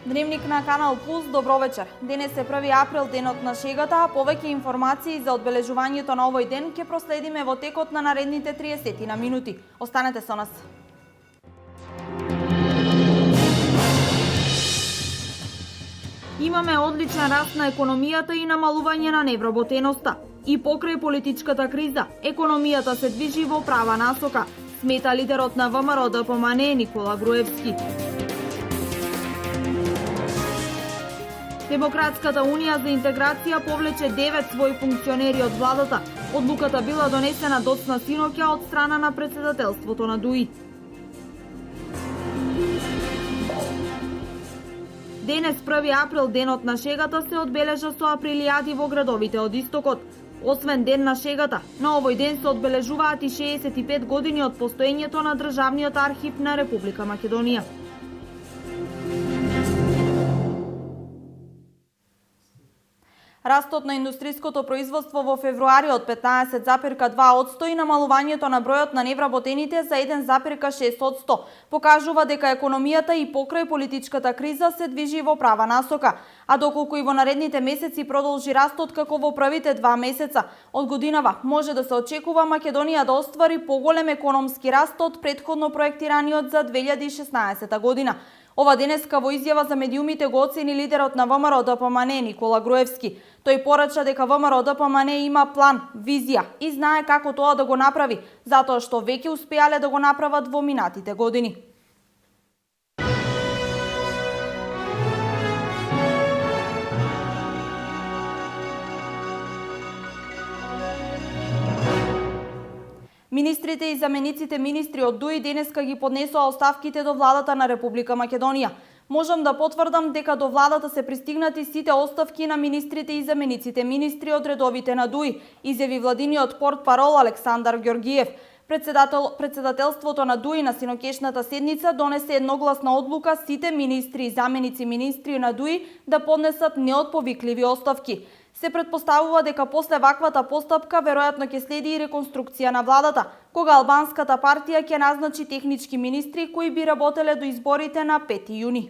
Дневник на Канал Плюс, добро вечер. Денес е 1 април, денот на шегата, а повеќе информации за одбележувањето на овој ден ќе проследиме во текот на наредните 30 на минути. Останете со нас. Имаме одличен раст на економијата и намалување на невработеноста. И покрај политичката криза, економијата се движи во права насока, смета лидерот на ВМРО ДПМН Никола Груевски. Демократската унија за интеграција повлече 9 своји функционери од владата. Одлуката била донесена доцна синоќа од страна на председателството на ДУИ. Денес 1 април, денот на шегата, се одбележа со априлијади во градовите од истокот. Освен ден на шегата, на овој ден се одбележуваат и 65 години од постоењето на Државниот архив на Република Македонија. Растот на индустриското производство во февруари од 15,2% и намалувањето на бројот на невработените за 1,6% покажува дека економијата и покрај политичката криза се движи во права насока, а доколку и во наредните месеци продолжи растот како во првите 2 месеца од годинава, може да се очекува Македонија да оствари поголем економски раст од претходно проектираниот за 2016 година. Ова денеска во изјава за медиумите го оцени лидерот на ВМРО ДПМН Никола Груевски. Тој порача дека ВМРО ДПМН има план, визија и знае како тоа да го направи, затоа што веќе успеале да го направат во минатите години. Министрите и замениците министри од ДУИ денеска ги поднесоа оставките до владата на Република Македонија. Можам да потврдам дека до владата се пристигнати сите оставки на министрите и замениците министри од редовите на ДУИ, изјави владиниот портпарол Александар Ѓоргиев. Председателството на ДУИ на синокешната седница донесе едногласна одлука сите министри и заменици министри на ДУИ да поднесат неотповикливи оставки. Се претпоставува дека после ваквата постапка веројатно ќе следи и реконструкција на владата, кога албанската партија ќе назначи технички министри кои би работеле до изборите на 5 јуни.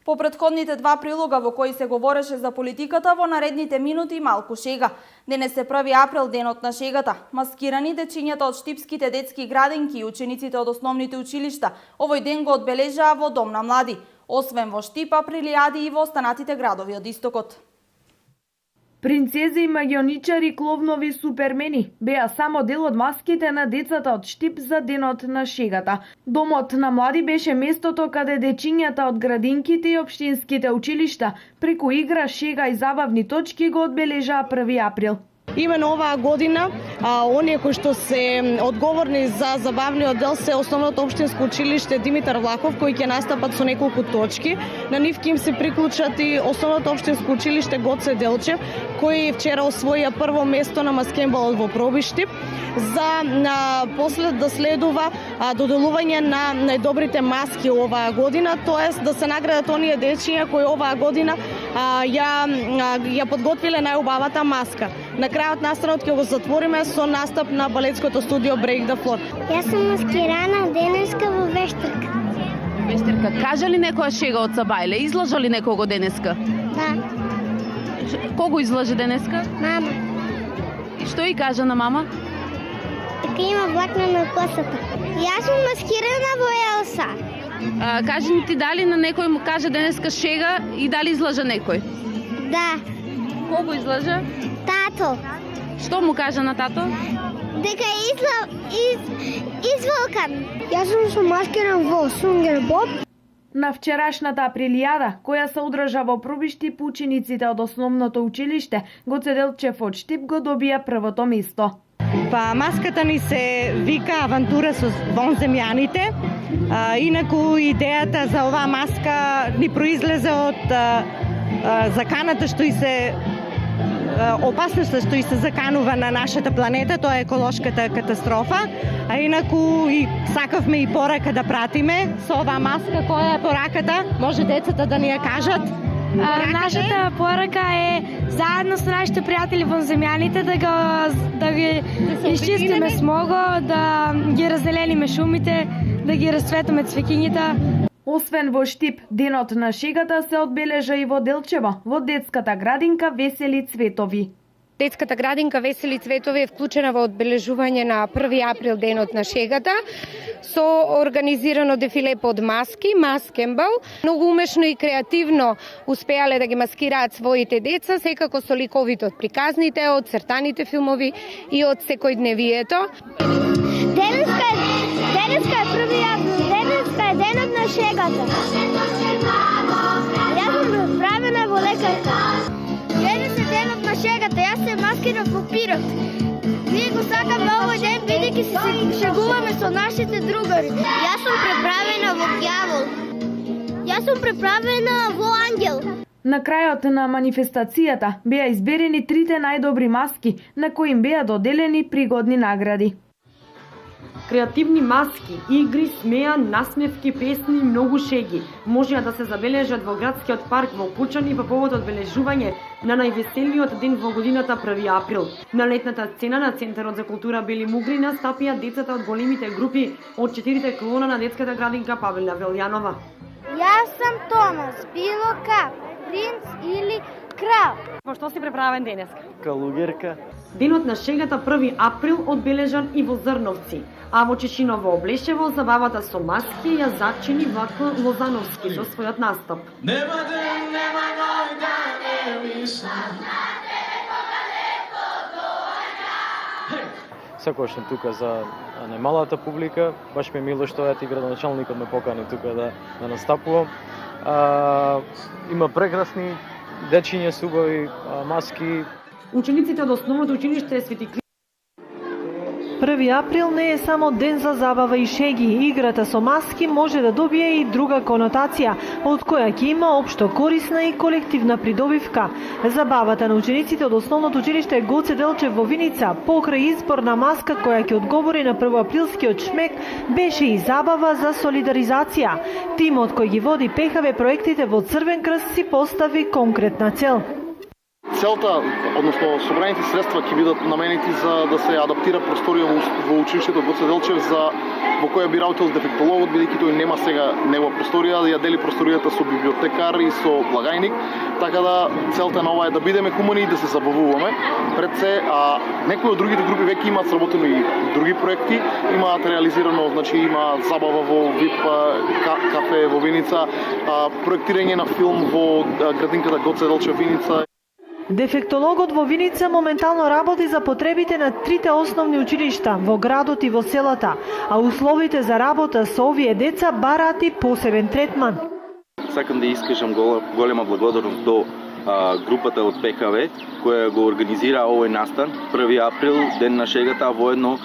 По претходните 2 прилога во кои се говореше за политиката, во наредните минути малку шега. Денес е 1 април, денот на шегата. Маскирани дечињата од штипските детски градинки и учениците од основните училишта овој ден го одбележаа во Дом на млади. Освен во Штип, априлијади и во останатите градови од истокот. Принцези, магионичари, кловнови, супермени беа само дел од маските на децата од Штип за денот на шегата. Домот на млади беше местото каде дечињата од градинките и општинските училишта преку игра, шега и забавни точки го одбележаа 1 април. Имено оваа година, оние кои што се одговорни за забавниот дел се Основното општинско училиште Димитар Влахов, кои ќе настапат со неколку точки. На нив ќе им се приклучат и Основното општинско училиште Гоце Делчев, кои вчера освоија прво место на маскенбалот во Пробиштип. После да следува доделување на најдобрите маски оваа година, тоест да се наградат оние дечиња кои оваа година ја подготвиле најубавата маска. На крајот настанот ќе го затвориме со настап на балетското студио Break the Floor. Јас сум маскирана денеска во Вештерка. Вештерка, кажа ли некоја шега од Сабајле? Излажа ли некого денеска? Да, Кого излажа денеска? мама. И што и кажа на мама? Дека има влакна на косата. Јас сум маскирана во Елса. Кажи ни ти дали на некој му кажа денеска шега и дали излажа некој? Да, Кого излажа? тато. Што му кажа на тато? Дека изволкан. Јас сум маскиран во Сунгер Боб. На вчерашната априлијада, која се одржа во Пробиштип, учениците од Основното училиште Гоце Делчев од Штип го добија првото место. Па маската ни се вика авантура со вонземјаните. Инаку идејата за оваа маска ни произлезе од заканата што и се опасноста што и се заканува на нашата планета, тоа е еколошката катастрофа, а инаку и сакавме и порака да пратиме со оваа маска, која е пораката, може децата да ни ја кажат. Нашата порака е заедно с нашите приятели вонземјаните да ги изчистиме смого, да ги разделениме шумите, да ги разцветаме цвекињата. Освен во Штип, денот на шегата се одбележа и во Делчево, во детската градинка Весели цветови. Детската градинка Весели цветови е вклучена во одбележување на 1 април денот на шегата со организирано дефиле под маски, маскембл. Многу умешно и креативно успеале да ги маскираат своите деца, секако со ликовите од приказните, од цртаните филмови и од секојдневието. Денеска е 1 април, денеска е денот на шегата. Јас сум правена во лекарка. Денес е денот на шегата, јас се маскирав во пирот. Ние го сакаме овој ден, бидејќи се шегуваме со нашите другари. Јас сум преправена во ѓавол. Јас сум преправена во ангел. На крајот на манифестацијата беа изберени 3 најдобри маски, на кои им беа доделени пригодни награди. Креативни маски, игри, смеа, насмевки, песни и многу шеги можеа да се забележат во градскиот парк во Кучани во повод одбележување на највеселиот ден во годината 1 април. На летната сцена на Центарот за култура Бели Мугли настапија децата од големите групи од 4 клона на детската градинка Павелина Велјанова. Јас сум Томас, било как, принц или крал. Во што си преправен денеска? Калугерка. Денот на шегата 1 април одбележан и во Зрновци, а во Чешиново Облешево забавата со маски ја зачини Вако Лозановски со својот настап. Нема ден, нема ној да не мислам. Секогаш сум тука за немалата публика, баш ми е мило што и градоначалникот ме покани тука да настапувам. Има прекрасни дечиња со убави маски. Учениците од основното училиште Свети 1 април не е само ден за забава и шеги. Играта со маски може да добие и друга конотација, од која ќе има општо корисна и колективна придобивка. Забавата на учениците од основното училиште Гоце Делчев во Виница, покрај избор на маска која ќе одговори на првоаприлскиот шмек, беше и забава за солидаризација. Тимот кој ги води ПХВ проектите во Црвен крст си постави конкретна цел. Целта, односно собраните средства ќе бидат наменети за да се адаптира просторија во училиштето Гоце Делчев во која би работел дефектологот, бидејќи тој нема сега негова просторија, да ја дели просторијата со библиотекар и со благајник, така да целта на ова е да бидеме хумани и да се забавуваме. Пред се, некои од другите групи веќе имаат сработено и други проекти, имаат реализирано, значи има забава во ВИП кафе во Виница, проектирање на филм во градинката Гоце Делчев Виница. Дефектологот во Виница моментално работи за потребите на 3 основни училишта во градот и во селата, а условите за работа со овие деца бараат и посебен третман. Сакам да искажам голема благодарност до групата од ПКВ која го организира овој настан 1 април, ден на шегата, а воедно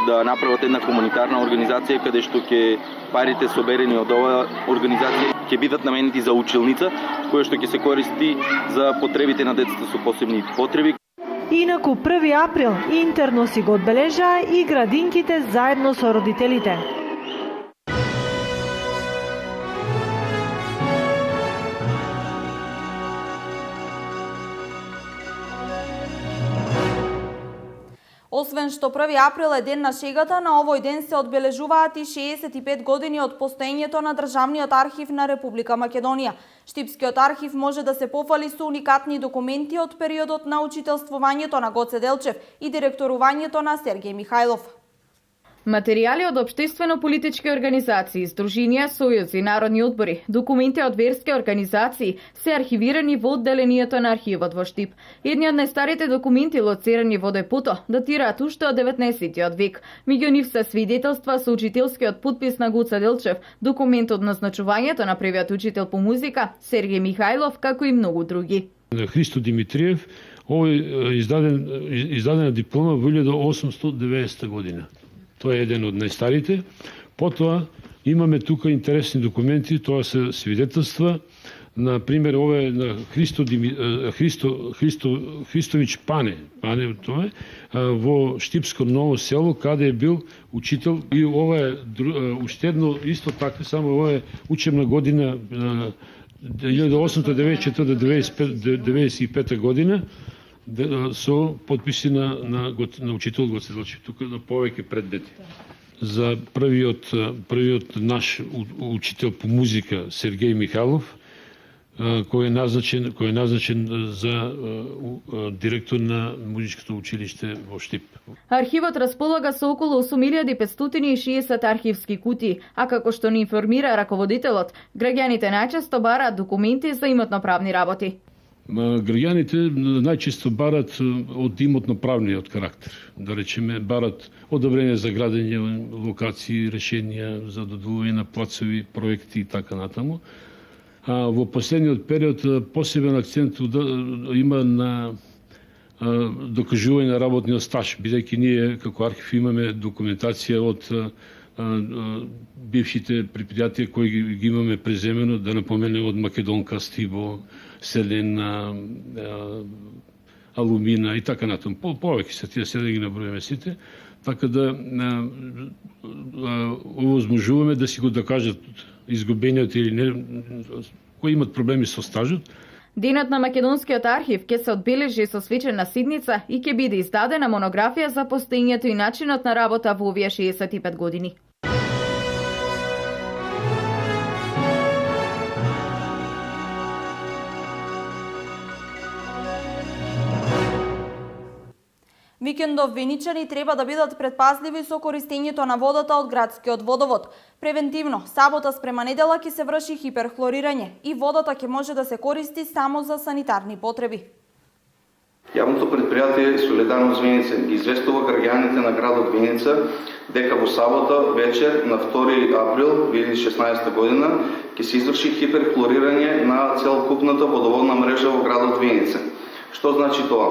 да направат една хуманитарна организација каде што ќе парите соберени од оваа организација ќе бидат наменети за училница, која што ќе се користи за потребите на децата со посебни потреби. Инаку 1 април интерно си го одбележаа и градинките заедно со родителите. Освен што 1 април е ден на шегата, на овој ден се одбележуваат и 65 години од постоењето на Државниот архив на Република Македонија. Штипскиот архив може да се пофали со уникатни документи од периодот на учителствувањето на Гоце Делчев и директорувањето на Сергеј Михајлов. Материјали од општествено-политички организации, здруженија, сојузи, народни одбори, документи од верски организации се архивирани во одделението на архивот во Штип. Едни од најстарите документи лоцирани во депото датираат уште од 19-тиот век. Меѓу нив се свидетелства со учителскиот подпис на Гоце Делчев, документ од назначувањето на првиот учител по музика Сергеј Михајлов, како и многу други. Христо Димитриев, овој издадена диплома во 1890 година. Тоа е еден од најстарите. Потоа имаме тука интересни документи, тоа се свидетелства. На пример, ова е на Христович Пане тоа е, во Штипско Ново село, каде е бил учител, и ова е уште едно исто така, само ова е учебна година 1894-95 година со подписи на учител Гоце Делчев, тука на повеќе предмети. За првиот наш учител по музика Сергеј Михайлов, кој е назначен за директор на музичкото училиште во Штип. Архивот располага со околу 8560 архивски кутии, а како што ни информира раководителот, граѓаните најчесто бараат документи за имотно-правни работи. Граѓаните најчесто барат од имотно-правниот карактер. Да речеме, барат одобрение за градење, локации, решенија за додвојување на плацови, проекти и така натаму. Во последниот период посебен акцент има на докажување на работниот стаж, бидејќи ние како архив имаме документација од бившите предпријатија кои ги имаме преземено, да напоменем од Македонка, Стибо, Селен, Алумина и така натаму. Повеќе се тие, се да ги набројаме сите, така да овозможуваме да си го докажат изгубениот или не, кои имат проблеми со стажот. Денот на Македонскиот архив ќе се одбележи со свечена сидница и ќе биде издадена монографија за постоењето и начинот на работа во овие 65 години. Викендов виничани треба да бидат предпазливи со користењето на водата од градскиот водовод. Превентивно, сабота спрема недела ќе се врши хиперхлорирање и водата ќе може да се користи само за санитарни потреби. Јавното предпријатие Солидарност Виница ги известува граѓаните на градот Виница дека во сабота вечер на 2 април 2016 година ќе се изврши хиперхлорирање на целокупната водоводна мрежа во градот Виница. Што значи тоа?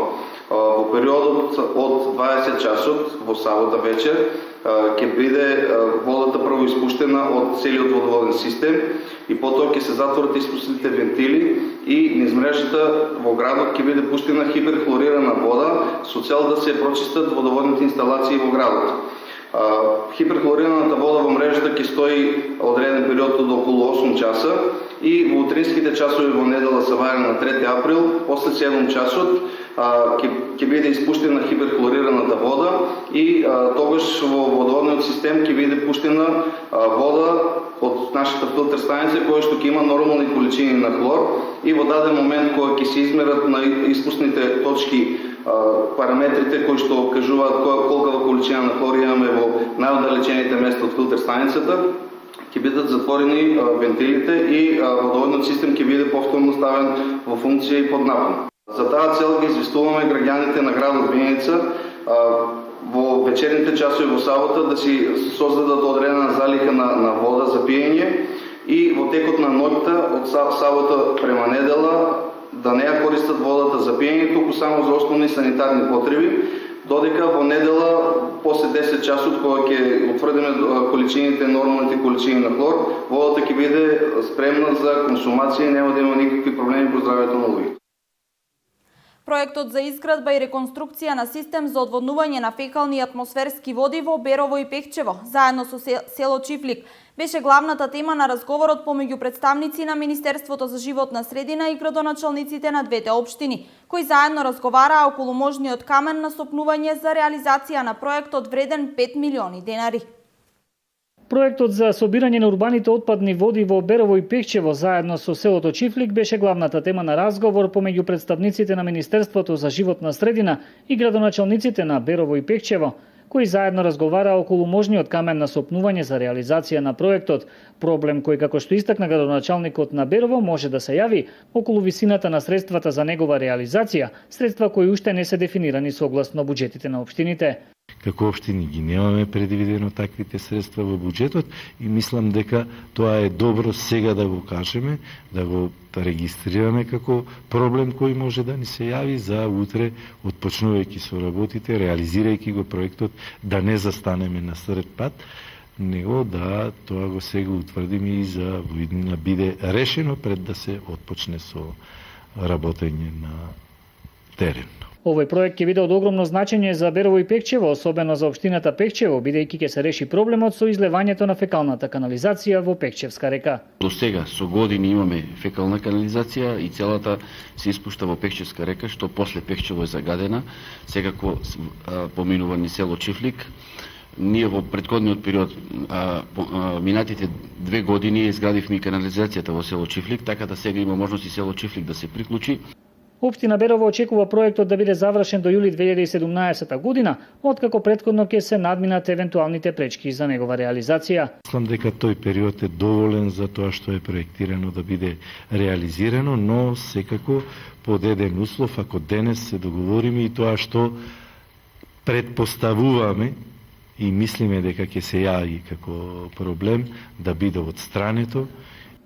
Во периодот од 20 часот во сабота вечер ќе биде водата прво испуштена од целиот водоводен систем и потоа ќе се затворат испустните вентили и низ мрежата во градот ќе биде пуштена хиперхлорирана вода со цел да се прочистат водоводните инсталации во градот. Хиперхлорираната вода во мрежата ќе стои одреден период од околу 8 часа и во утринските часови во недела савајана на 3 април, после 7 часот ќе биде испуштена хиперхлорираната вода и тогаш во водоводниот систем ќе биде пуштена вода од нашата филтер станица која што ќе има нормални количини на хлор и во даден момент кога ќе се измерат на испустните точки параметрите кои што кажуваат колкава количина на хлор имаме во најоддалечените места од филтер станицата, ќе бидат затворени вентилите и водоводниот систем ќе биде повторно ставен во функција и под напон. За таа цел ги известуваме граѓаните на градот Виница во вечерните часови во сабота да си создадат одредена залика на вода за пиење и во текот на ноќта од сабота према недела да не ја користат водата за пиење, туку само за основни санитарни потреби, додека во недела после 10 часот кога ќе утврдиме количините, нормалните количини на хлор, водата ќе биде спремна за консумација и нема да има никакви проблеми по здравјето на луѓето. Проектот за изградба и реконструкција на систем за одводнување на фекални и атмосферски води во Берово и Пехчево, заедно со село Чифлик, беше главната тема на разговорот помеѓу представници на Министерството за животна средина и градоначалниците на двете општини, кои заедно разговараа околу можниот камен на сопнување за реализација на проектот вреден 5 милиони денари. Проектот за собирање на урбаните отпадни води во Берово и Пехчево заедно со селото Чифлик беше главната тема на разговор помеѓу представниците на Министерството за животна средина и градоначалниците на Берово и Пехчево, кои заедно разговараа околу можниот камен на сопнување за реализација на проектот, проблем кој, како што истакна градоначалникот на Берово, може да се јави околу висината на средствата за негова реализација, средства кои уште не се дефинирани согласно буџетите на општините. Како општини ги немаме предвидено таквите средства во буџетот и мислам дека тоа е добро сега да го кажеме, да го регистрираме како проблем кој може да ни се јави за утре, отпочнувајќи со работите, реализирајќи го проектот, да не застанеме на сред пат, него да тоа го сега утврдиме и за воиднина биде решено пред да се отпочне со работење на терен. Овој проект ќе биде од огромно значење за Берово и Пекчево, особено за општината Пекчево, бидејќи ќе се реши проблемот со излевањето на фекалната канализација во Пекчевска река. До сега со години имаме фекална канализација и целата се испушта во Пекчевска река, што после Пекчево е загадена, секако поминува ни село Чифлик. Ние во претходниот период, минатите 2 години, изградивме и канализацијата во село Чифлик, така да сега има можност и село Чифлик да се приклучи. Општина Берово очекува проектот да биде завршен до јули 2017 година, откако претходно ќе се надминат евентуалните пречки за негова реализација. Мислам дека тој период е доволен за тоа што е проектирано да биде реализирано, но секако под еден услов, ако денес се договориме и тоа што предпоставуваме и мислиме дека ќе се јави како проблем да биде отстрането.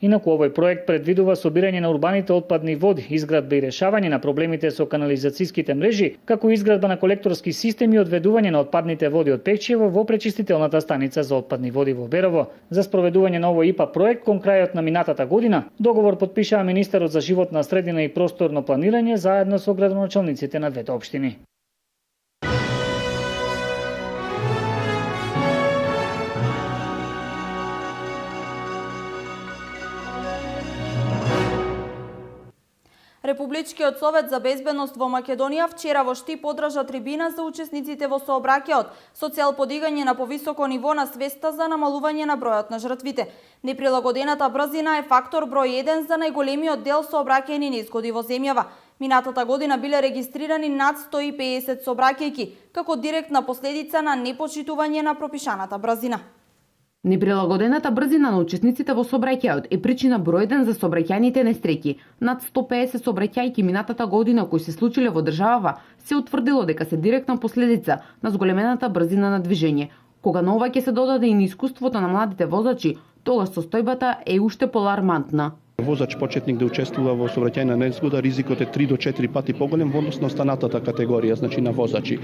Инаку овој проект предвидува собирање на урбаните отпадни води, изградба и решавање на проблемите со канализацијските мрежи, како и изградба на колекторски системи и одведување на отпадните води од Пекчево во пречистителната станица за отпадни води во Берово. За спроведување на овој ИПА проект кон крајот на минатата година, договор потпишаа министерот за животна средина и просторно планирање заедно со градоначалниците на двете општини. Републичкиот совет за безбедност во Македонија вчера во Штип одржа трибина за учесниците во сообраќајот со цел подигање на повисоко ниво на свеста за намалување на бројот на жртвите. Неприлагодената брзина е фактор број 1 за најголемиот дел сообраќајни незгоди во земјава. Минатата година биле регистрирани над 150 сообраќајки како директна последица на непочитување на пропишаната брзина. Неприлагодената брзина на учесниците во сообраќајот е причина број 1 за сообраќајните несреќи. Над 150 сообраќајки минатата година кои се случиле во државава се утврдило дека се директна последица на зголемената брзина на движење. Кога на ова ќе се додаде и искуството на младите возачи, тогаш состојбата е уште полармантна. Возач почетник да учествува во сообраќајна незгода, ризикот е 3 до 4 пати поголем во однос на останатата категорија, значи на возачи.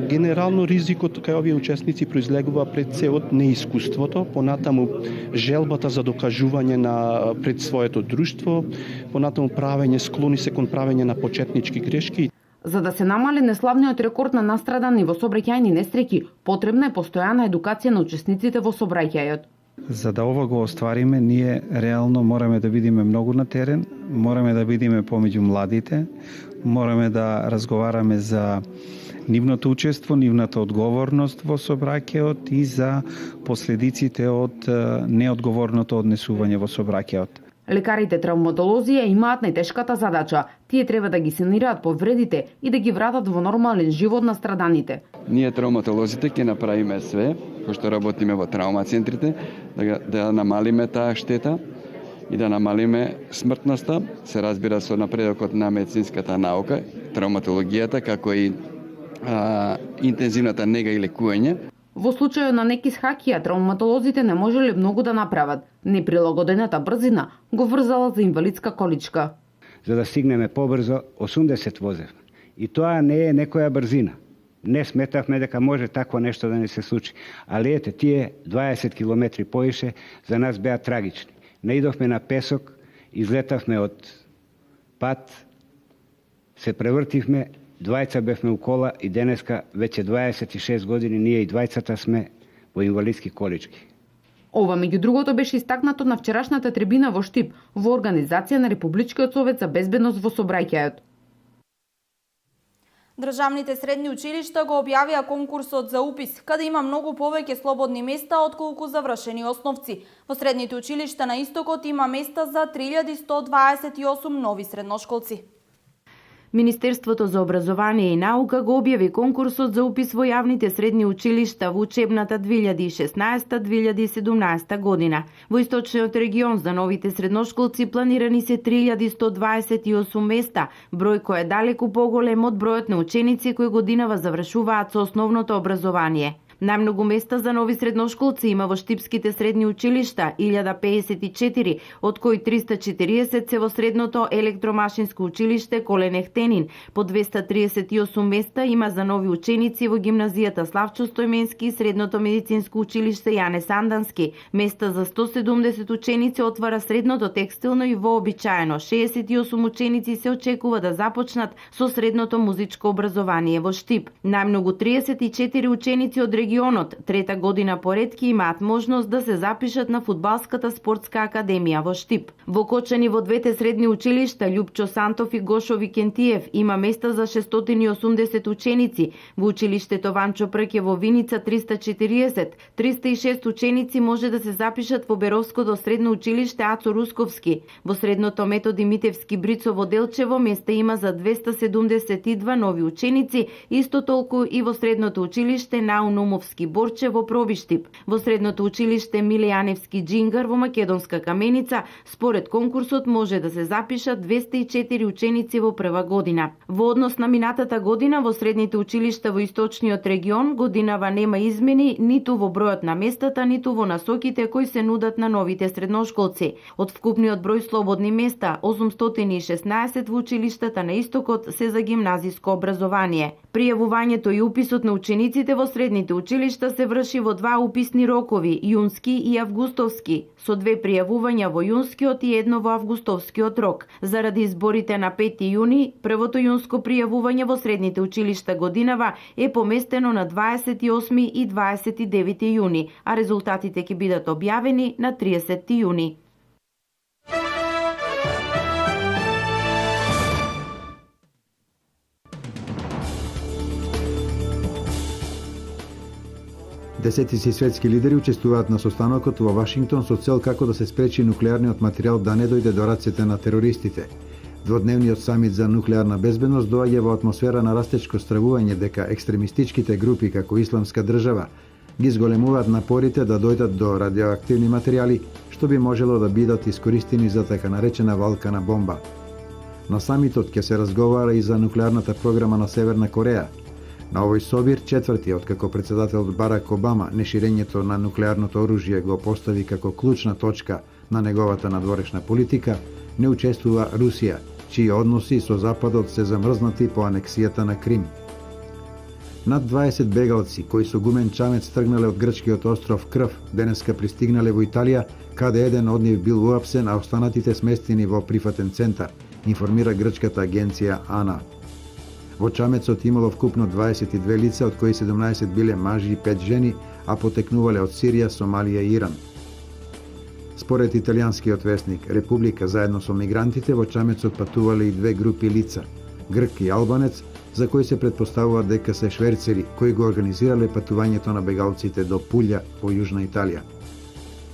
Генерално ризикот кај овие учесници произлегува пред се од неискуството, понатаму желбата за докажување на пред своето друштво, понатаму правење склони се кон правење на почетнички грешки. За да се намали неславниот рекорд на настрадани во сообраќајни несреќи, потребна е постојана едукација на учесниците во сообраќајот. За да ова го оствариме, ние реално мораме да бидеме многу на терен, мораме да бидеме помеѓу младите, мораме да разговараме за нивното учество, нивната одговорност во сообраќајот и за последиците од неодговорното однесување во сообраќајот. Лекарите травматолози имаат најтешката задача. Тие треба да ги санираат повредите и да ги вратат во нормален живот на страданите. Ние травматолозите ќе направиме све, кој што работиме во травма центрите, да намалиме таа штета и да намалиме смртноста, се разбира со напредокот на медицинската наука, травматологијата, како и интензивната нега и лекување. Во случајот на неки схакија, травматолозите не можеле многу да направат. Неприлагодената брзина го врзала за инвалидска количка. За да стигнеме побрзо, 80 возев. И тоа не е некоја брзина. Не сметавме дека може такво нешто да не се случи. Али ете, тие 20 километри поише за нас беа трагични. Наидовме на песок, излетавме од пат, се превртивме, двајца бевме у кола и денеска веќе 26 години ние и двајцата сме во инвалидски колички. Ова меѓу другото беше истакнато на вчерашната трибина во Штип во организација на Републичкиот совет за безбедност во сообраќајот. Државните средни училишта го објавија конкурсот за упис, каде има многу повеќе слободни места отколку завршени основци. Во средните училишта на истокот има места за 3128 нови средношколци. Министерството за образование и наука го објави конкурсот за упис во јавните средни училишта во учебната 2016-2017 година. Во источниот регион за новите средношколци планирани се 3128 места, број кој е далеку поголем од бројот на ученици кои годинава завршуваат со основното образование. Најмногу места за нови средношколци има во штипските средни училишта, 1054, од кои 340 се во средното електромашинско училиште Колен Ехтенин. По 238 места има за нови ученици во гимназијата Славчо Стојменски и средното медицинско училиште Јане Сандански. Места за 170 ученици отвара средното текстилно и вообичаено. 68 ученици се очекува да започнат со средното музичко образование во Штип. Најмногу 34 ученици од регионот трета година поред ќе имаат можност да се запишат на фудбалската спортска академија во Штип. Во Кочани во двете средни училишта Љупчо Сантов и Гошо Викентиев има места за 680 ученици. Во училиштето Ванчо Прке во Виница 340, 306 ученици може да се запишат во Беровското средно училиште Ацо Русковски. Во средното Методи Митевски Брицо во Делчево места има за 272 нови ученици, исто толку и во средното училиште Наун Умовски Борче во Пробиштип. Во средното училиште Миле Јаневски Джингар во Македонска Каменица, според конкурсот може да се запишат 204 ученици во прва година. Во однос на минатата година во средните училишта во источниот регион годинава нема измени ниту во бројот на местата, ниту во насоките кои се нудат на новите средношколци. Од вкупниот број слободни места, 816 во училиштата на истокот се за гимназиско образование. Пријавувањето и уписот на учениците во средните училишта се врши во два уписни рокови, јунски и августовски, со 2 пријавувања во јунскиот и 1 во августовскиот рок. Заради изборите на 5 јуни, првото јунско пријавување во средните училишта годинава е поместено на 28 и 29 јуни, а резултатите ќе бидат објавени на 30 јуни. Десетици светски лидери учествуваат на состанокот во Вашингтон со цел како да се спречи нуклеарниот материјал да не дојде до рацете на терористите. Дводневниот самит за нуклеарна безбедност доаѓа во атмосфера на растечко стравување дека екстремистичките групи како Исламска држава ги зголемуваат напорите да дојдат до радиоактивни материјали што би можело да бидат искористени за така наречена валкана бомба. На самитот ќе се разговара и за нуклеарната програма на Северна Кореја. На овој собир, четврти откако председателот Барак Обама неширењето на нуклеарното оружје го постави како клучна точка на неговата надворешна политика, не учествува Русија, чии односи со Западот се замрзнати по анексијата на Крим. Над 20 бегалци кои со гумен чамец тргнале од грчкиот остров Крв денеска пристигнале во Италија, каде еден од нив бил уапсен, а останатите сместени во прифатен центар, информира грчката агенција АНА. Во чамецот имало вкупно 22 лица, од кои 17 биле мажи и 5 жени, а потекнувале од Сирија, Сомалија и Иран. Според италијанскиот весник Република заедно со мигрантите во чамецот патувале и 2 групи лица, грк и албанец, за кои се претпоставува дека се шверцери кои го организирале патувањето на бегалците до Пулја во Јужна Италија.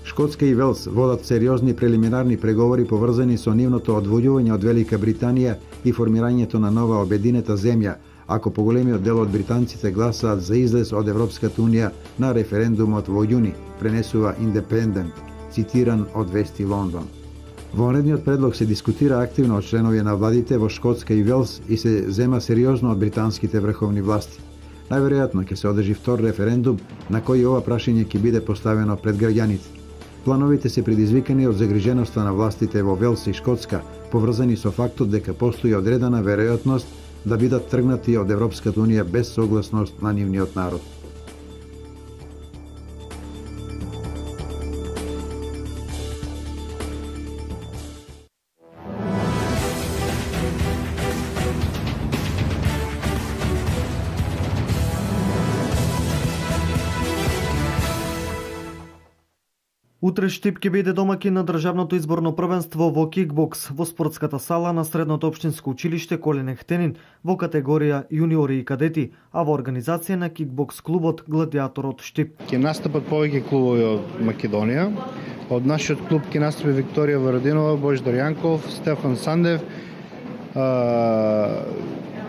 Шкотска и Велс водат сериозни прелиминарни преговори поврзани со нивното одвојување од Велика Британија и формирањето на нова обединета земја, ако поголемиот дел од британците гласаат за излез од Европската унија на референдумот во јуни, пренесува Independent, цитиран од Вести Лондон. Вонредниот предлог се дискутира активно од членови на владите во Шкотска и Велс и се зема сериозно од британските врховни власти. Најверојатно ќе се одржи втор референдум на кој ова прашање ќе биде поставено пред граѓаните. Плановите се предизвикани од загриженоста на властите во Велс и Шкотска, поврзани со фактот дека постои одредена веројатност да бидат тргнати од Европската унија без согласност на нивниот народ. Утре Штип ќе биде домаќин на државното изборно првенство во кикбокс во спортската сала на Средното општинско училиште Колен Ехтенин во категорија јуниори и кадети, а во организација на кикбокс клубот Гладиаторот Штип. Ќе настапат повеќе клубови од Македонија. Од нашиот клуб ќе настапи Викторија Варадинова, Божидар Јанков, Стефан Сандев,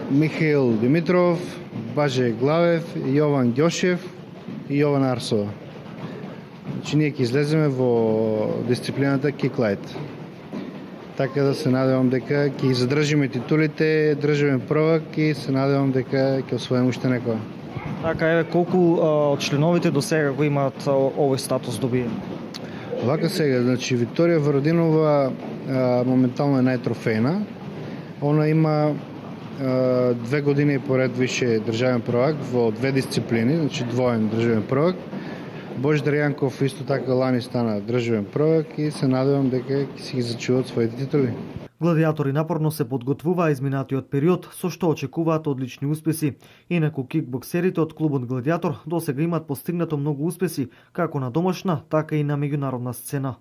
Михаил Димитров, Баже Главев, Јован Ѓошев и Јован Арсова. Значи ние ќе излеземе во дисциплината киклайт. Така да се надевам дека ќе задржиме титулите, државен првак и се надевам дека ќе освоиме уште некоја. Така е, колку од членовите до сега го имаат овој статус добиен? Вака сега, значи Викторија Вородинова моментално е најтрофејна. Она има 2 години поред више државен prvак во 2 дисциплини, значи двоен државен prvак. Божидар Јанков исто така лани стана државен prvак и се надевам дека ќе си ги зачуваат своите титули. Гладиатори напорно се подготвуваа изминатиот период, со што очекуваат одлични успеси. Инаку кикбоксерите од клубот Гладиатор досега имаат постигнато многу успеси, како на домашна, така и на меѓународна сцена.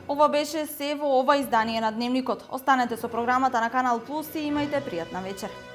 Ова беше се во ова издание на Дневникот. Останете со програмата на Канал Плюс и имајте пријатна вечер.